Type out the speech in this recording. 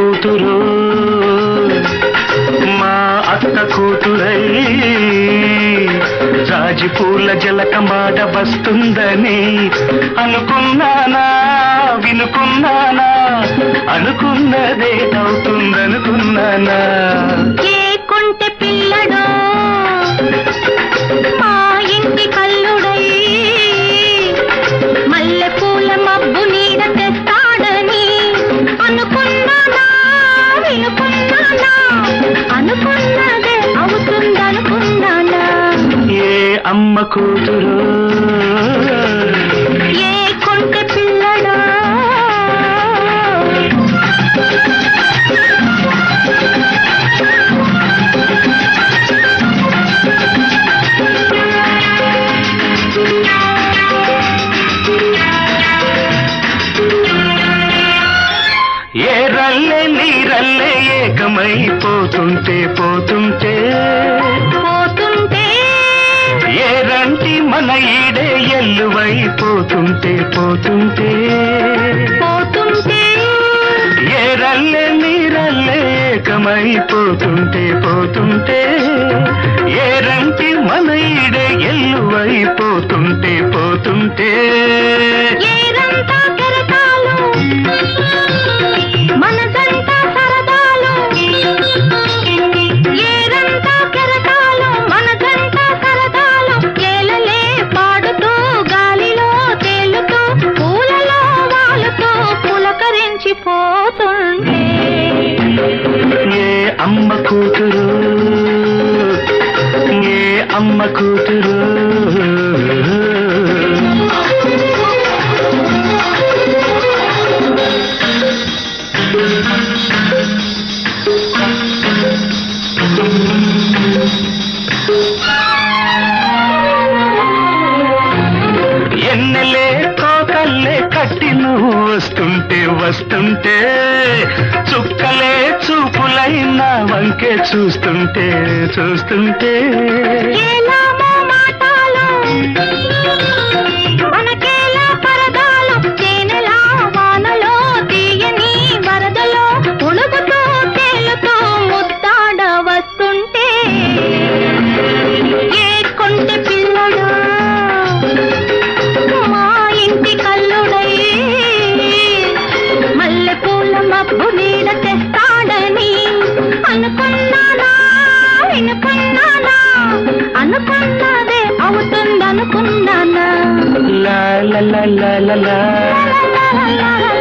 కూతురు మా అత్త కూతురై రాజి పూల జలకమాట వస్తుందని అనుకున్నానా వినుకున్నానా అనుకున్నదే అవుతుందనుకున్నానా ఏ కొంటె పిల్లడో మా ఇంటి కల్లుడై మల్లె పూల మబ్బు నీడ తెస్తాడని అనుకున్నానా వినుకున్నానా అనుకున్నదే అవుతుందనుకున్నానా ఏ అమ్మ కూతురు ఏ కొంటె పిల్లడో ఏ రల్లే నీరల్లే ఏకమైపోతుంటే పోతుంటే పోతుంటే ఏ రంటి మన ఈడే ఎల్లువైపోతుంటే పోతుంటే పోతుంటే ఏ రల్లే నీరల్లే ఏకమైపోతుంటే పోతుంటే ఏ రంటి మన ఈడే ఎల్లువైపోతుంటే పోతుంటే ఏరంతా కెరటాలు మనదంతా సరదాలు ఏరంతా కెరటాలు మనదంతా సరదాలు ఏలలే పాడుతూ గాలిలో తేలుతూ పూలలో వాలుతూ పులకరించిపోతుంటే ఏ అమ్మ కూతురు ఏ అమ్మ కూతురు ఎన్నెలే కోకల్లే కట్టి నువ్వు వస్తుంటే వస్తుంటే చుక్కలే చూపులైనా వంకే చూస్తుంటే చూస్తుంటే ఏలామో మాటలు మనకేలా పరదాలు తేనెలా వానలో తీయని వరదలో ఉణుకుతూ తేలుతూ ముద్దాడ వస్తుంటే ఏ కొంటె పిల్లడు మా ఇంటి కల్లుడై మల్లె పూల మబ్బు నీడ తెస్తాడని అనుకున్నానా వినుకున్నానా అనుకున్నదే అవుతుందనుకున్నానా లా లా లా లా లా లా లా లా లా లా.